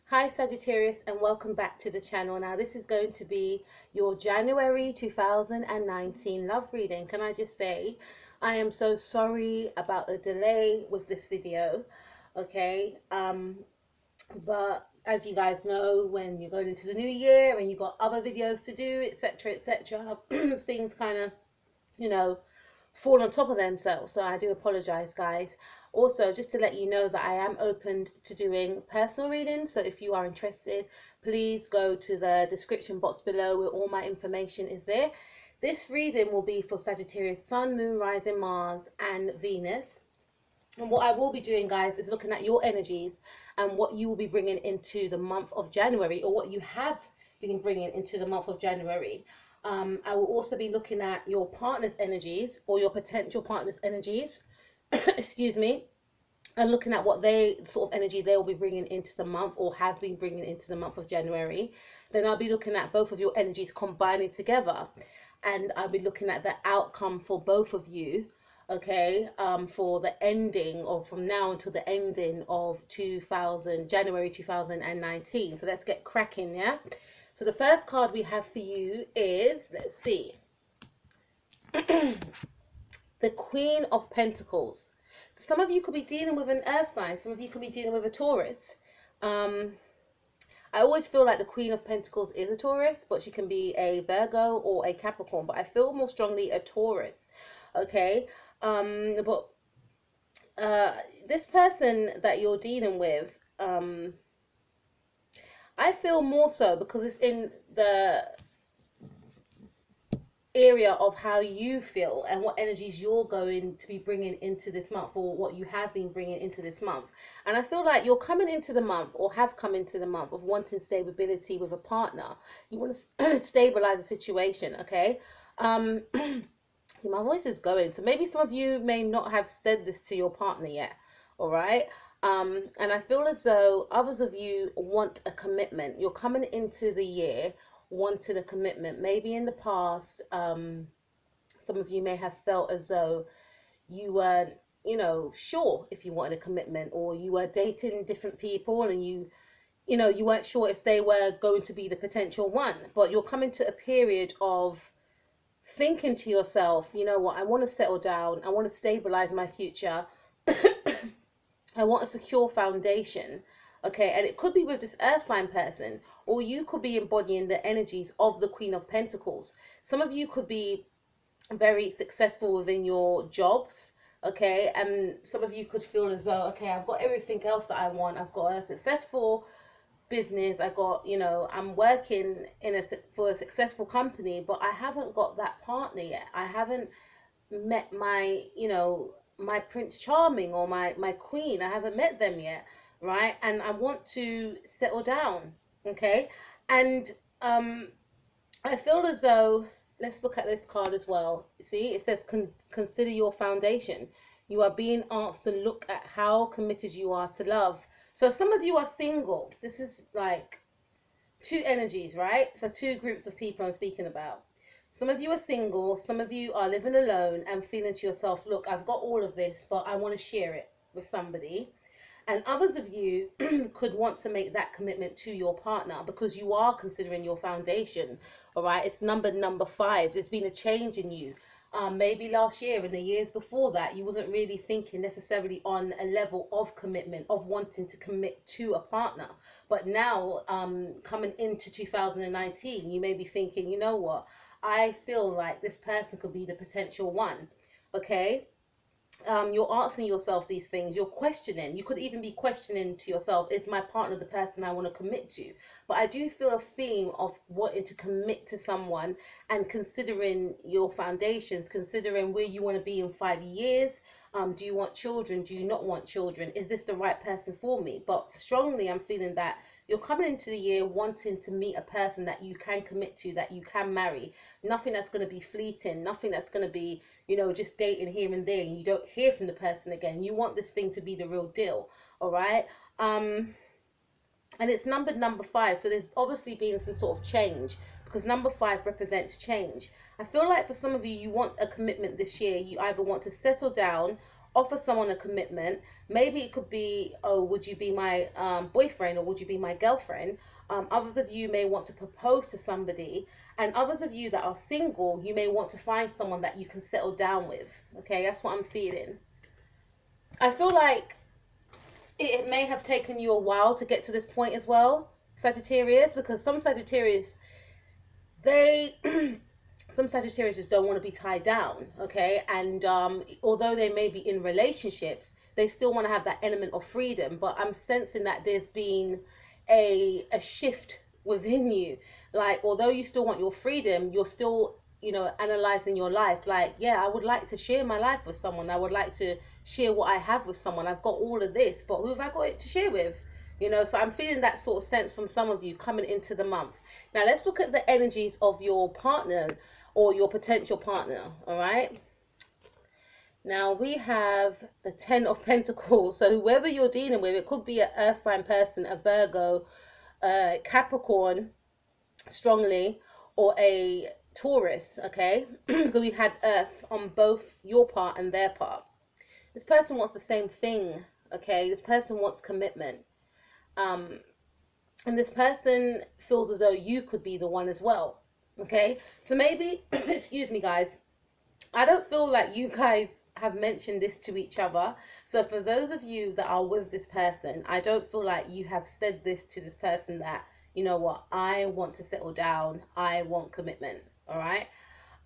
Hi Sagittarius, and welcome back to the channel. Now this is going to be your January 2019 love reading. Can I just say I am so sorry about the delay with this video. Okay, but as you guys know, when you're going into the new year and you've got other videos to do, etc, etc, things kind of, you know, fall on top of themselves. So I do apologize, guys. Also, just to let you know that I am open to doing personal readings. So if you are interested, please go to the description box below where all my information is there. This reading will be for Sagittarius, Sun, Moon, Rising, Mars, and Venus. And what I will be doing, guys, is looking at your energies and what you will be bringing into the month of January, or what you have been bringing into the month of January. I will also be looking at your partner's energies, or your potential partner's energies, excuse me, and looking at what they sort of energy they will be bringing into the month, or have been bringing into the month of January. Then I'll be looking at both of your energies combining together, and I'll be looking at the outcome for both of you. Okay, for the ending, or from now until the ending of January 2019. So let's get cracking. Yeah, so the first card we have for you is, let's see, the Queen of Pentacles. So some of you could be dealing with an earth sign. Some of you could be dealing with a Taurus. I always feel like the Queen of Pentacles is a Taurus, but she can be a Virgo or a Capricorn. But I feel more strongly a Taurus. Okay. But this person that you're dealing with, I feel more so because it's in the area of how you feel and what energies you're going to be bringing into this month, or what you have been bringing into this month. And I feel like you're coming into the month, or have come into the month, of wanting stability with a partner. You want to stabilize the situation. Okay. My voice is going, so maybe some of you may not have said this to your partner yet. All right. And I feel as though others of you want a commitment. You're coming into the year wanting a commitment. Maybe in the past, some of you may have felt as though you weren't, sure if you wanted a commitment, or you were dating different people and you weren't sure if they were going to be the potential one. But you're coming to a period of thinking to yourself, you know what, I want to settle down, I want to stabilize my future, I want a secure foundation. Okay, and it could be with this earth sign person, or you could be embodying the energies of the Queen of Pentacles. Some of you could be very successful within your jobs. Okay, and some of you could feel as though, okay, I've got everything else that I want. I've got a successful business, I got, I'm working for a successful company, but I haven't got that partner yet. I haven't met my, my Prince Charming, or my queen. I haven't met them yet, right? And I want to settle down. Okay. And I feel as though, let's look at this card as well. See, it says consider your foundation. You are being asked to look at how committed you are to love. So some of you are single. This is like two energies, right? So two groups of people I'm speaking about. Some of you are single. Some of you are living alone and feeling to yourself, look, I've got all of this, but I want to share it with somebody. And others of you could want to make that commitment to your partner, because you are considering your foundation. All right. It's number 5. There's been a change in you. Maybe last year and the years before that, you wasn't really thinking necessarily on a level of commitment, of wanting to commit to a partner. But now, coming into 2019, you may be thinking, you know what? I feel like this person could be the potential one. Okay. You're asking yourself these things, you're questioning, you could even be questioning to yourself, is my partner the person I want to commit to? But I do feel a theme of wanting to commit to someone, and considering your foundations, considering where you want to be in 5 years. Do you want children? Do you not want children? Is this the right person for me? But strongly, I'm feeling that you're coming into the year wanting to meet a person that you can commit to, that you can marry. Nothing that's going to be fleeting, nothing that's going to be, just dating here and there, and you don't hear from the person again. You want this thing to be the real deal. All right. And it's number 5. So there's obviously been some sort of change, because number 5 represents change. I feel like for some of you, you want a commitment this year. You either want to settle down, offer someone a commitment. Maybe it could be, oh, would you be my boyfriend, or would you be my girlfriend? Others of you may want to propose to somebody, and others of you that are single, you may want to find someone that you can settle down with. Okay, that's what I'm feeling. I feel like it may have taken you a while to get to this point as well, Sagittarius, because some Sagittarius, they some Sagittarius just don't want to be tied down, okay? And although they may be in relationships, they still want to have that element of freedom. But I'm sensing that there's been a shift within you. Like, although you still want your freedom, you're still, you know, analyzing your life. Like, yeah, I would like to share my life with someone. I would like to share what I have with someone. I've got all of this, but who have I got it to share with? You know, so I'm feeling that sort of sense from some of you coming into the month. Now, let's look at the energies of your partner or your potential partner, all right? Now, we have the 10 of Pentacles. So whoever you're dealing with, it could be an earth sign person, a Virgo, Capricorn, strongly, or a Taurus, okay? So we had earth on both your part and their part. This person wants the same thing, okay? This person wants commitment. And this person feels as though you could be the one as well, okay? So maybe, excuse me, guys, I don't feel like you guys have mentioned this to each other. So for those of you that are with this person, I don't feel like you have said this to this person that, you know what, I want to settle down, I want commitment, all right?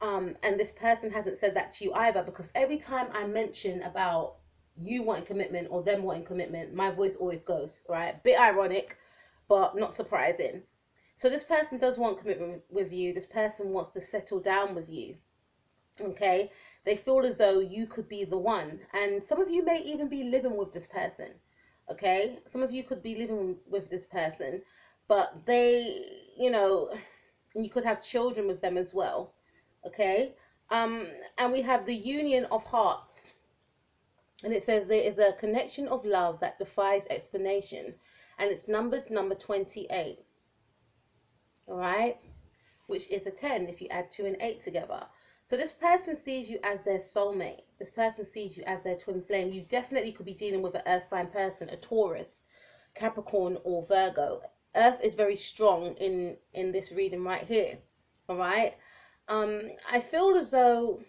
And this person hasn't said that to you either, because every time I mention about you wanting commitment or them wanting commitment, my voice always goes, right? Bit ironic, but not surprising. So this person does want commitment with you. This person wants to settle down with you, okay? They feel as though you could be the one. And some of you may even be living with this person, okay? Some of you could be living with this person, but they, you know, and you could have children with them as well, okay? And we have the union of hearts. And it says there is a connection of love that defies explanation. And it's numbered number 28. All right? Which is a 10 if you add 2 and 8 together. So this person sees you as their soulmate. This person sees you as their twin flame. You definitely could be dealing with an earth sign person, a Taurus, Capricorn, or Virgo. Earth is very strong in this reading right here. All right? I feel as though,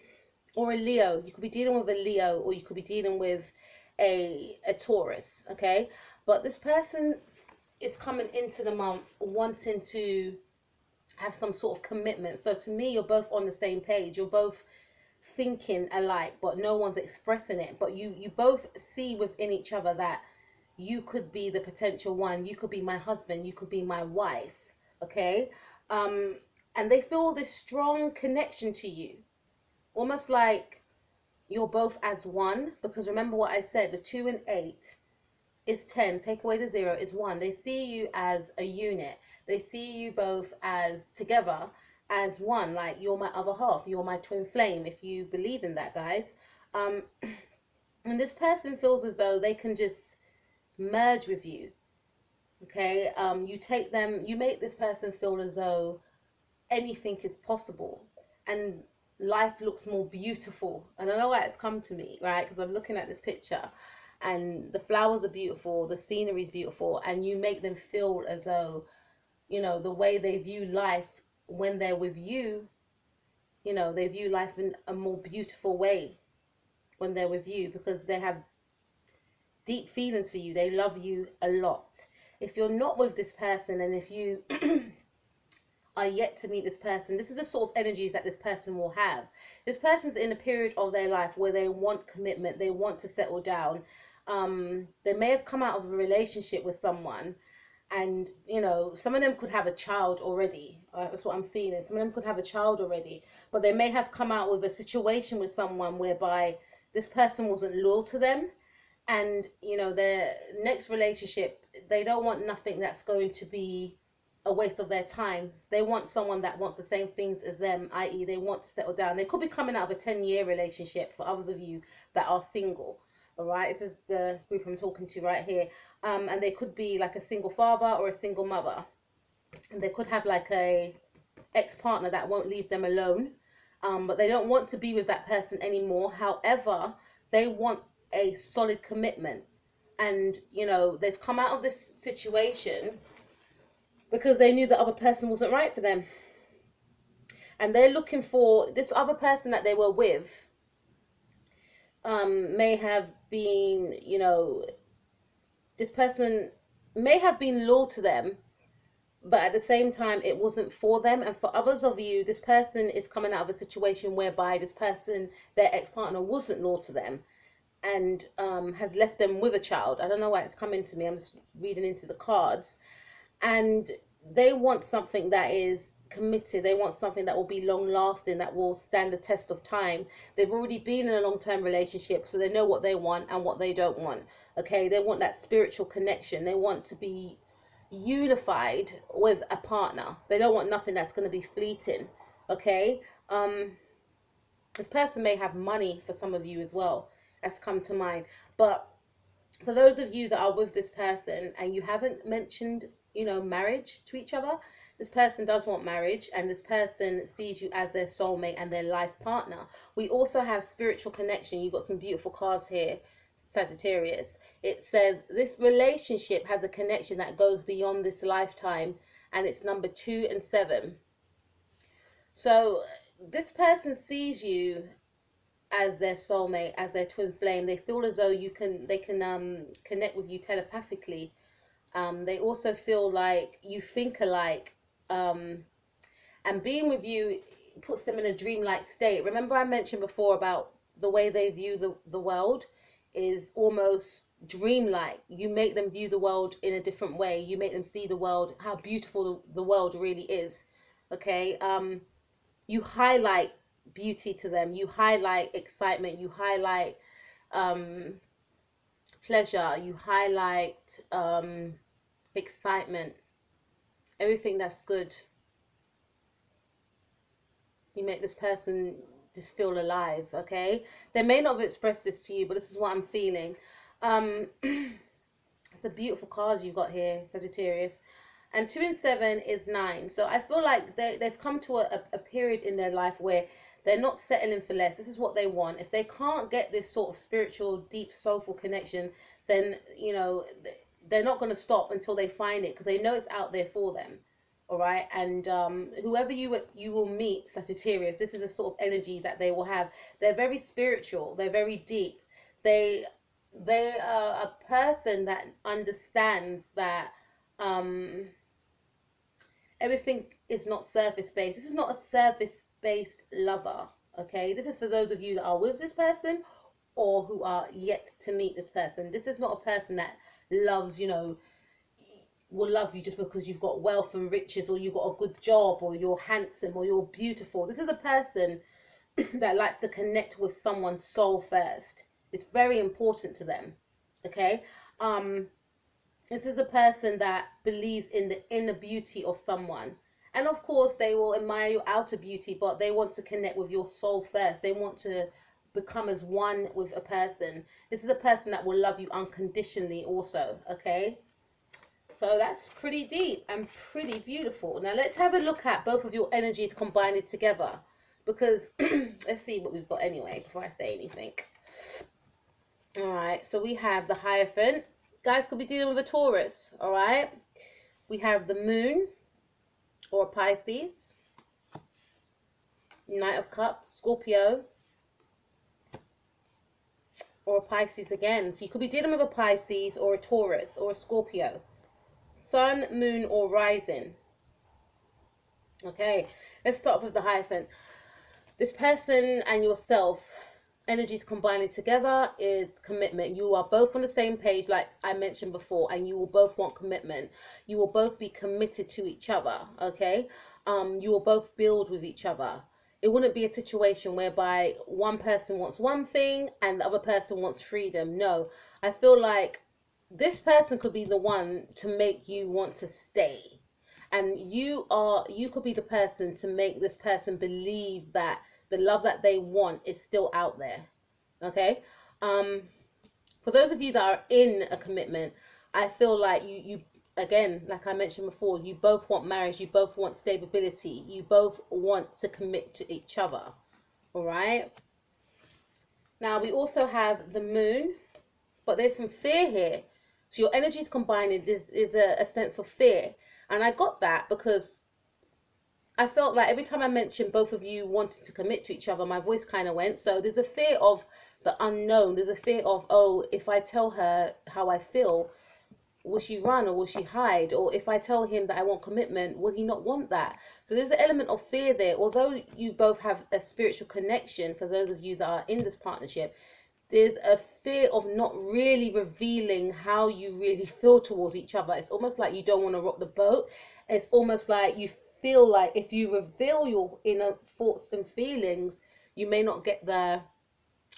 or a Leo, you could be dealing with a Leo, or you could be dealing with a Taurus, okay? But this person is coming into the month wanting to have some sort of commitment. So to me, you're both on the same page. You're both thinking alike, but no one's expressing it. But you both see within each other that you could be the potential one. You could be my husband. You could be my wife, okay? And they feel this strong connection to you, almost like you're both as one. Because remember what I said, the 2 and 8 is 10. Take away the 0 is 1. They see you as a unit. They see you both as together, as one. Like, you're my other half. You're my twin flame, if you believe in that, guys. And this person feels as though they can just merge with you, okay? You take them, you make this person feel as though anything is possible, and life looks more beautiful. And I know why it's come to me, right? Because I'm looking at this picture, and the flowers are beautiful, the scenery is beautiful, and you make them feel as though, you know, the way they view life when they're with you, you know, they view life in a more beautiful way when they're with you, because they have deep feelings for you. They love you a lot. If you're not with this person, and if you are yet to meet this person, this is the sort of energies that this person will have. This person's in a period of their life where they want commitment, they want to settle down. They may have come out of a relationship with someone, and you know, some of them could have a child already. That's what I'm feeling. Some of them could have a child already, but they may have come out with a situation with someone whereby this person wasn't loyal to them, and you know, their next relationship, they don't want nothing that's going to be a waste of their time. They want someone that wants the same things as them, i.e. they want to settle down. They could be coming out of a 10-year relationship for others of you that are single. All right, this is the group I'm talking to right here. And they could be like a single father or a single mother. And they could have like a ex-partner that won't leave them alone. But they don't want to be with that person anymore. However, they want a solid commitment. And, you know, they've come out of this situation because they knew the other person wasn't right for them. And they're looking for this other person that they were with, may have been, you know, this person may have been loyal to them, but at the same time it wasn't for them. And for others of you, this person is coming out of a situation whereby this person, their ex-partner, wasn't loyal to them, and has left them with a child. I don't know why it's coming to me, I'm just reading into the cards. And they want something that is committed. They want something that will be long lasting, that will stand the test of time. They've already been in a long-term relationship, so they know what they want and what they don't want. Okay, they want that spiritual connection. They want to be unified with a partner. They don't want nothing that's going to be fleeting. Okay, this person may have money for some of you as well. That's come to mind. But for those of you that are with this person and you haven't mentioned, you know, marriage to each other, this person does want marriage, and this person sees you as their soulmate and their life partner. We also have spiritual connection. You've got some beautiful cards here, Sagittarius. It says this relationship has a connection that goes beyond this lifetime, and it's number 2 and 7. So this person sees you as their soulmate, as their twin flame. They feel as though they can connect with you telepathically. They also feel like you think alike, and being with you puts them in a dreamlike state. Remember I mentioned before about the way they view the world is almost dreamlike. You make them view the world in a different way. You make them see the world, how beautiful the world really is. Okay, you highlight beauty to them. You highlight excitement. You highlight pleasure. You highlight excitement, everything that's good. You make this person just feel alive. Okay, they may not have expressed this to you, but this is what I'm feeling. It's a beautiful card you've got here, Sagittarius. And 2 and 7 is 9. So I feel like they've come to a period in their life where they're not settling for less. This is what they want. If they can't get this sort of spiritual, deep, soulful connection, then, you know, they're not going to stop until they find it, because they know it's out there for them. All right. And whoever you will meet, Sagittarius, this is a sort of energy that they will have. They're very spiritual. They're very deep. They are a person that understands that everything is not surface based. This is not a surface based lover. Okay, this is for those of you that are with this person or who are yet to meet this person. This is not a person that loves, you know, will love you just because you've got wealth and riches, or you've got a good job, or you're handsome, or you're beautiful. This is a person that likes to connect with someone's soul first. It's very important to them. Okay, this is a person that believes in the inner beauty of someone. And of course, they will admire your outer beauty, but they want to connect with your soul first. They want to become as one with a person. This is a person that will love you unconditionally also, okay? So that's pretty deep and pretty beautiful. Now let's have a look at both of your energies combined together, because let's see what we've got anyway before I say anything. All right, so we have the Hierophant. Guys could be dealing with a Taurus, all right? We have the Moon or a Pisces, Knight of Cups, Scorpio, or a Pisces again. So you could be dealing with a Pisces or a Taurus or a Scorpio. Sun, Moon, or Rising. Okay, let's start with the Hierophant. This person and yourself, energies combining together is commitment. You are both on the same page, like I mentioned before, and you will both want commitment. You will both be committed to each other, okay? You will both build with each other. It wouldn't be a situation whereby one person wants one thing and the other person wants freedom. No, I feel like this person could be the one to make you want to stay. And you could be the person to make this person believe that the love that they want is still out there. Okay? For those of you that are in a commitment, I feel like you again, like I mentioned before, you both want marriage, you both want stability, you both want to commit to each other. All right? Now, we also have the Moon but there's some fear here. So your energies combining is a sense of fear. And I got that because I felt like every time I mentioned both of you wanting to commit to each other, my voice kind of went. So there's a fear of the unknown. There's a fear of, oh, if I tell her how I feel, will she run or will she hide? Or if I tell him that I want commitment, will he not want that? So there's an element of fear there. Although you both have a spiritual connection, for those of you that are in this partnership, there's a fear of not really revealing how you really feel towards each other. It's almost like you don't want to rock the boat. It's almost like you feel like if you reveal your inner thoughts and feelings, you may not get the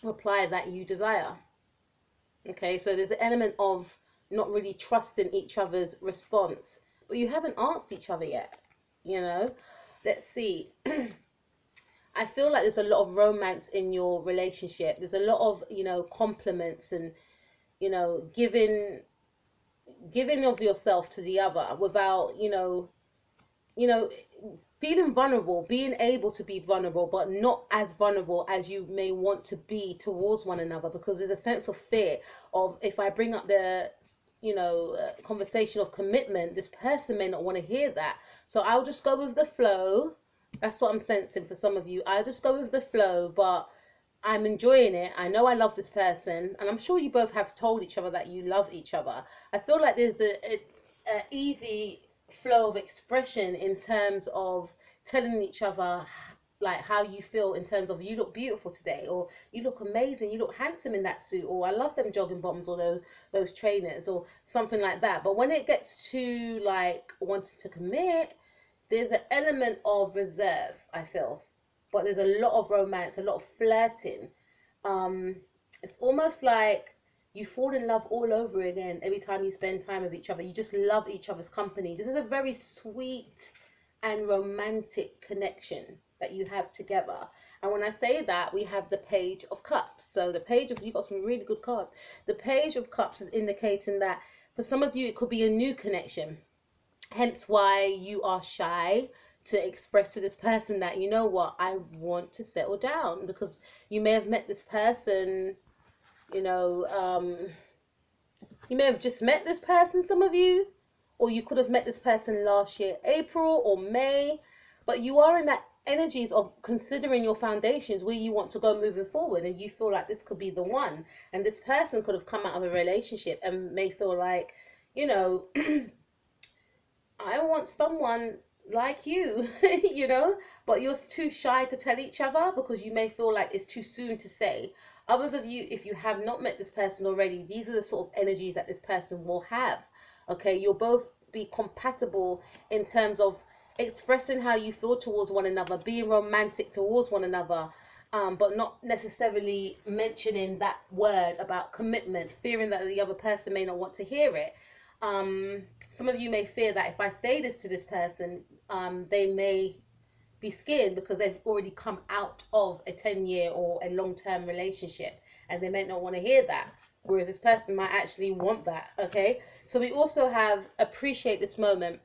reply that you desire. Okay, so there's an element of not really trusting each other's response, but you haven't asked each other yet, you know. Let's see. I feel like there's a lot of romance in your relationship. There's a lot of, you know, compliments and, you know, giving of yourself to the other without, feeling vulnerable, being able to be vulnerable, but not as vulnerable as you may want to be towards one another, because there's a sense of fear of, if I bring up the, conversation of commitment, this person may not want to hear that. So I'll just go with the flow. That's what I'm sensing for some of you. I'll just go with the flow, but I'm enjoying it. I know I love this person, and I'm sure you both have told each other that you love each other. I feel like there's a easy flow of expression in terms of telling each other like how you feel, in terms of, you look beautiful today, or you look amazing, you look handsome in that suit, or I love them jogging bottoms, or those trainers, or something like that. But when it gets to like wanting to commit, there's an element of reserve, I feel, but there's a lot of romance, a lot of flirting. It's almost like you fall in love all over again every time you spend time with each other. You just love each other's company. This is a very sweet and romantic connection that you have together. And when I say that, we have the Page of Cups. So the Page of, you got some really good cards. The Page of Cups is indicating that for some of you, it could be a new connection. Hence why you are shy to express to this person that, you know what, I want to settle down, because you may have met this person, you may have just met this person, some of you, or you could have met this person last year, April or May, but you are in that energies of considering your foundations, where you want to go moving forward, and you feel like this could be the one. And this person could have come out of a relationship and may feel like, I want someone like you, but you're too shy to tell each other because you may feel like it's too soon to say. Others of you, if you have not met this person already, these are the sort of energies that this person will have. Okay, you'll both be compatible in terms of expressing how you feel towards one another, being romantic towards one another, but not necessarily mentioning that word about commitment, fearing that the other person may not want to hear it. Some of you may fear that if I say this to this person, they may be scared because they've already come out of a 10-year or a long-term relationship, and they may not want to hear that, whereas this person might actually want that. Okay, so we also have appreciate this moment.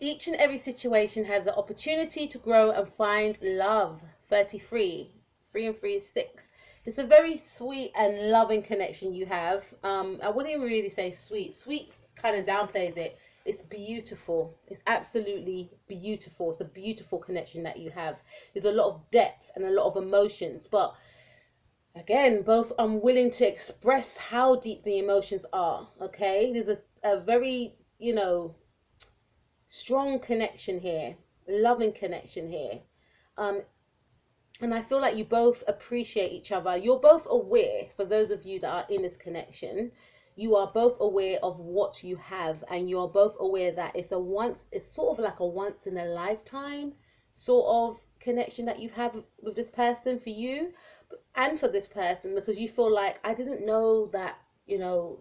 Each and every situation has an opportunity to grow and find love. 33. 3 and 3 is 6. It's a very sweet and loving connection you have. I wouldn't even really say sweet. Sweet kind of downplays it. It's beautiful. It's absolutely beautiful. It's a beautiful connection that you have. There's a lot of depth and a lot of emotions. But again, both unwilling to express how deep the emotions are. Okay? There's a very, strong connection here. Loving connection here. And I feel like you both appreciate each other. You're both aware, for those of you that are in this connection, you are both aware of what you have, and you are both aware that it's sort of like a once in a lifetime sort of connection that you have with this person, for you and for this person, because you feel like, I didn't know that,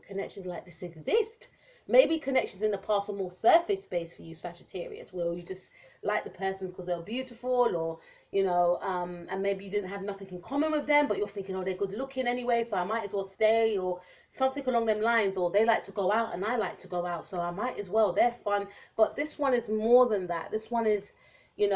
connections like this exist. Maybe connections in the past are more surface based for you, Sagittarius, where you just like the person because they're beautiful, or and maybe you didn't have nothing in common with them, but you're thinking, oh, they're good looking anyway, so I might as well stay, or something along them lines, or they like to go out and I like to go out, so I might as well, they're fun. But this one is more than that. This one is, this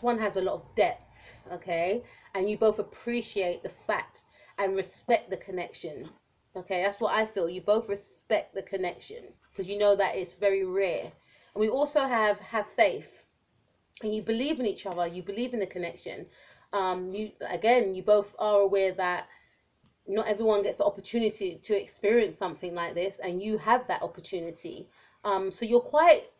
one has a lot of depth, okay? And you both appreciate the fact and respect the connection. Okay, that's what I feel. You both respect the connection because you know that it's very rare. And we also have faith, and you believe in each other. You believe in the connection. You both are aware that not everyone gets the opportunity to experience something like this, and you have that opportunity. So you're quite,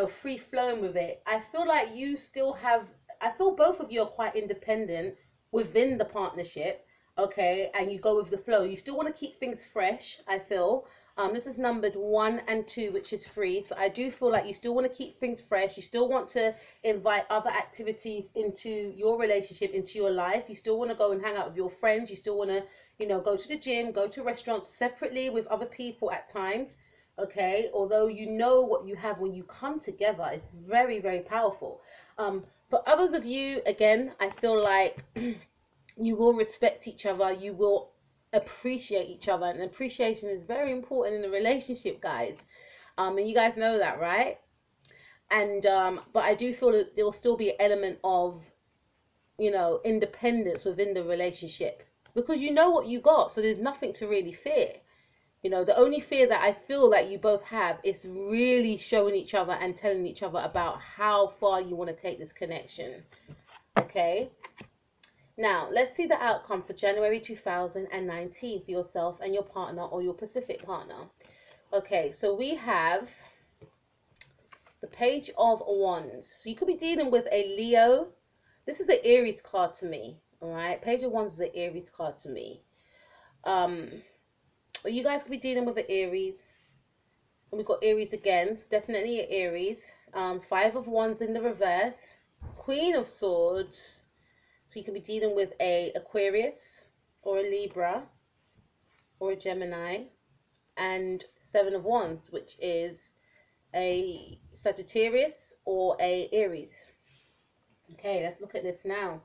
free flowing with it. I feel like you still have, I feel both of you are quite independent within the partnership, okay, and you go with the flow. You still want to keep things fresh, I feel. This is numbered 1 and 2, which is free. So I do feel like you still want to keep things fresh. You still want to invite other activities into your relationship, into your life. You still want to go and hang out with your friends. You still want to, go to the gym, go to restaurants separately with other people at times. Okay, although you know what you have when you come together, it's very, very powerful. For others of you, again, I feel like you will respect each other. You will appreciate each other, and appreciation is very important in a relationship, guys. And you guys know that, right? And but I do feel that there will still be an element of, independence within the relationship, because you know what you got, so there's nothing to really fear. The only fear that I feel that you both have is really showing each other and telling each other about how far you want to take this connection. Okay. Now, let's see the outcome for January 2019 for yourself and your partner, or your Pacific partner. Okay, so we have the Page of Wands. So you could be dealing with a Leo. This is an Aries card to me, all right? Page of Wands is an Aries card to me. Well, you guys could be dealing with an Aries. And we've got Aries again, so definitely an Aries. 5 of Wands in the reverse. Queen of Swords. So you could be dealing with a Aquarius or a Libra or a Gemini. And 7 of Wands, which is a Sagittarius or a Aries. Okay, let's look at this now.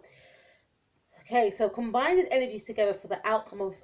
Okay, so combined energies together for the outcome of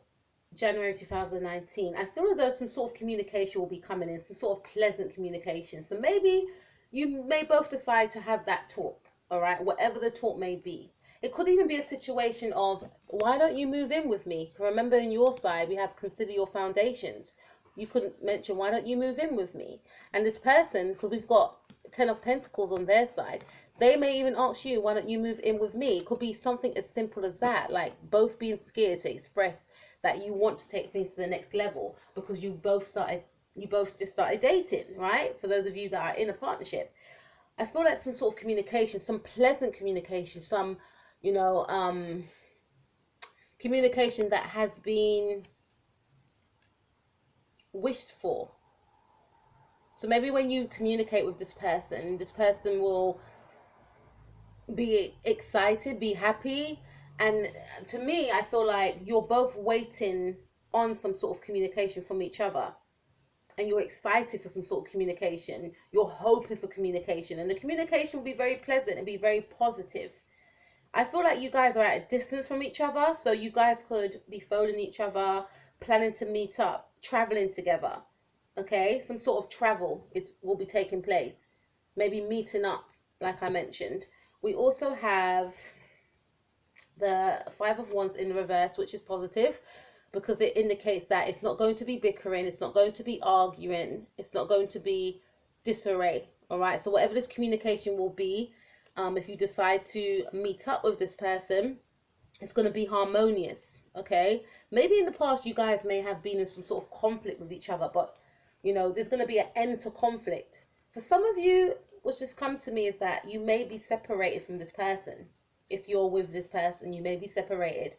January 2019. I feel as though some sort of communication will be coming in, some sort of pleasant communication. So maybe you may both decide to have that talk, all right, whatever the talk may be. It could even be a situation of, why don't you move in with me? Remember, in your side, we have consider your foundations. You could mention, why don't you move in with me? And this person, because we've got 10 of Pentacles on their side, they may even ask you, why don't you move in with me? It could be something as simple as that, like both being scared to express that you want to take things to the next level because you both just started dating, right? For those of you that are in a partnership. I feel like some sort of communication, some pleasant communication, some, communication that has been wished for. So maybe when you communicate with this person will be excited, be happy. And to me, I feel like you're both waiting on some sort of communication from each other. And you're excited for some sort of communication. You're hoping for communication. And the communication will be very pleasant and be very positive. I feel like you guys are at a distance from each other. So you guys could be phoning each other, planning to meet up, traveling together. Okay, some sort of travel will be taking place. Maybe meeting up, like I mentioned. We also have the 5 of Wands in the reverse, which is positive because it indicates that it's not going to be bickering, it's not going to be arguing, it's not going to be disarray. All right, so whatever this communication will be, if you decide to meet up with this person, it's going to be harmonious. Okay, maybe in the past you guys may have been in some sort of conflict with each other, but there's going to be an end to conflict. For some of you, what's just come to me is that you may be separated from this person. If you're with this person, you may be separated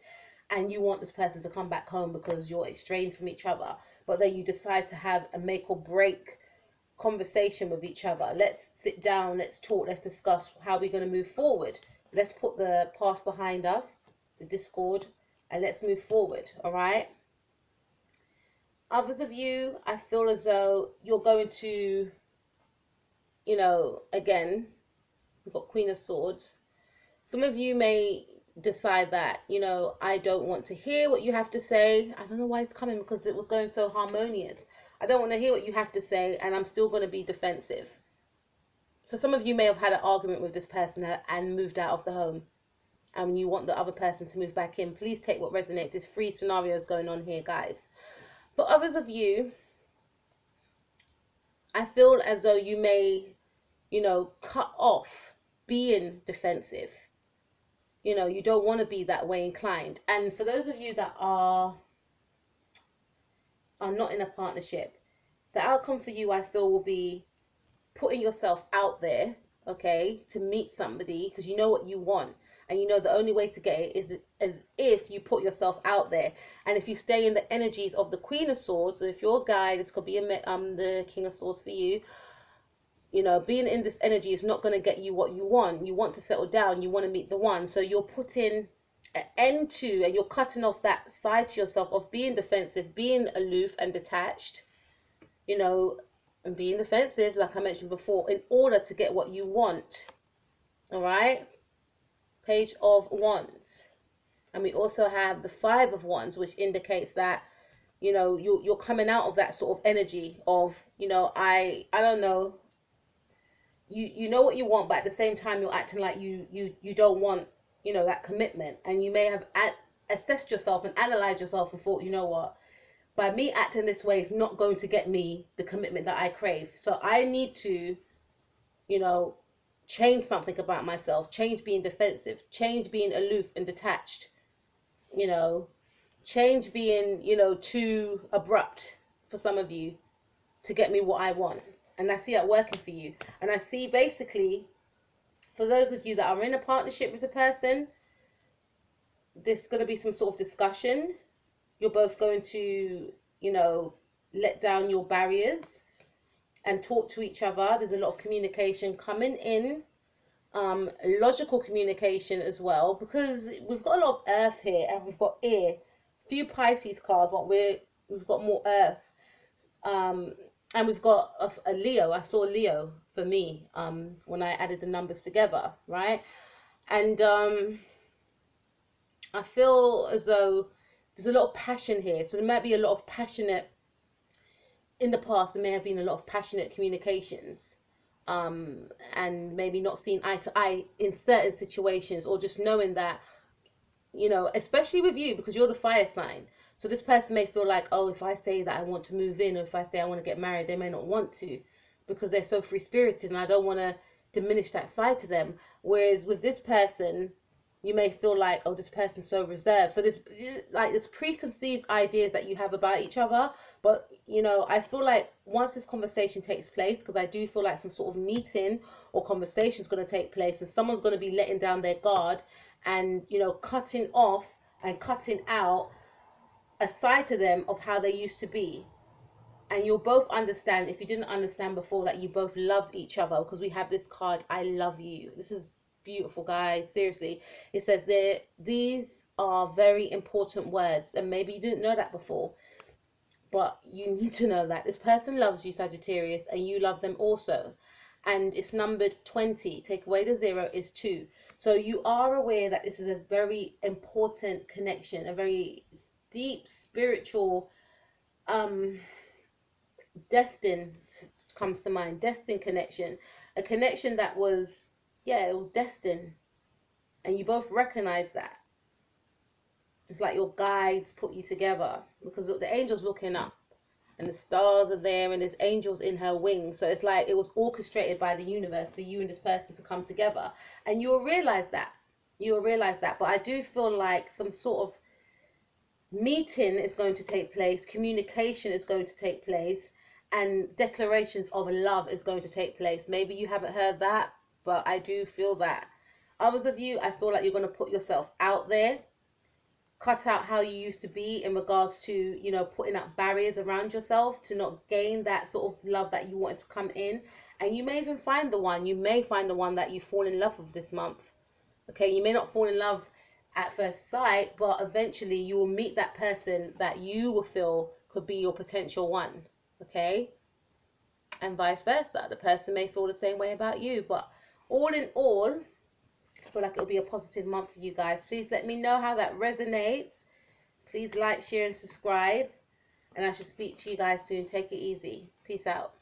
and you want this person to come back home because you're estranged from each other, but then you decide to have a make or break conversation with each other. Let's sit down, let's talk, let's discuss how we're going to move forward. Let's put the past behind us, the discord, and let's move forward. All right, others of you, I feel as though you're going to, again, we've got Queen of Swords. Some of you may decide that, I don't want to hear what you have to say. I don't know why it's coming, because it was going so harmonious. I don't want to hear what you have to say, and I'm still going to be defensive. So some of you may have had an argument with this person and moved out of the home. and you want the other person to move back in, please take what resonates. There's 3 scenarios going on here, guys. For others of you, I feel as though you may, cut off being defensive. You don't want to be that way inclined. And for those of you that are not in a partnership, the outcome for you, I feel, will be putting yourself out there, okay, to meet somebody, because you know what you want, and you know the only way to get it is as if you put yourself out there. And if you stay in the energies of the Queen of Swords, so if you're a guy, this could be the King of Swords for you. Being in this energy is not going to get you what you want. You want to settle down, you want to meet the one, so you're putting an end to, and you're cutting off that side to yourself of being defensive, being aloof and detached, and being defensive, like I mentioned before, in order to get what you want. All right, Page of Wands, and we also have the 5 of Wands, which indicates that you're coming out of that sort of energy of I don't know, you know what you want, but at the same time you're acting like you don't want that commitment. And you may have assessed yourself and analyzed yourself and thought, you know what, by me acting this way is not going to get me the commitment that I crave. So I need to, change something about myself, change being defensive, change being aloof and detached, change being, too abrupt for some of you to get me what I want. And I see that working for you. And I see basically, for those of you that are in a partnership with a person, there's going to be some sort of discussion. You're both going to, let down your barriers and talk to each other. There's a lot of communication coming in, logical communication as well, because we've got a lot of earth here and we've got air. Few Pisces cards, but we've got more earth. And we've got a Leo. I saw Leo for me when I added the numbers together, right? And I feel as though there's a lot of passion here. So there might be a lot of passionate, in the past, there may have been a lot of passionate communications. And maybe not seeing eye to eye in certain situations, or just knowing that, especially with you, because you're the fire sign. So this person may feel like, oh, if I say that I want to move in, or if I say I want to get married, they may not want to, because they're so free-spirited, and I don't want to diminish that side to them. Whereas with this person, you may feel like, oh, this person's so reserved. So there's preconceived ideas that you have about each other. But, I feel like once this conversation takes place, because I do feel like some sort of meeting or conversation is going to take place, and someone's going to be letting down their guard and, cutting off and cutting out a side to them of how they used to be. And you'll both understand, if you didn't understand before, that you both love each other, because we have this card, I love you. This is beautiful, guys. Seriously, it says there, these are very important words, and maybe you didn't know that before, but you need to know that this person loves you, Sagittarius, and you love them also. And it's numbered 20. Take away the 0 is 2. So you are aware that this is a very important connection, a very deep spiritual destined comes to mind, destined connection, a connection that was, it was destined, and you both recognize that. It's like your guides put you together, because the angel's looking up and the stars are there and there's angels in her wings. So it's like it was orchestrated by the universe for you and this person to come together, and you will realize that. But I do feel like some sort of meeting is going to take place, communication is going to take place, and declarations of love is going to take place. Maybe you haven't heard that, but I do feel that. Others of you, I feel like you're going to put yourself out there, cut out how you used to be in regards to, putting up barriers around yourself to not gain that sort of love that you wanted to come in. And you may even find the one. You may find the one that you fall in love with this month. Okay, you may not fall in love at first sight, but eventually you will meet that person that you will feel could be your potential one. Okay, and vice versa. The person may feel the same way about you. But all in all, I feel like it'll be a positive month for you guys. Please let me know how that resonates. Please like, share, and subscribe. And I shall speak to you guys soon. Take it easy. Peace out.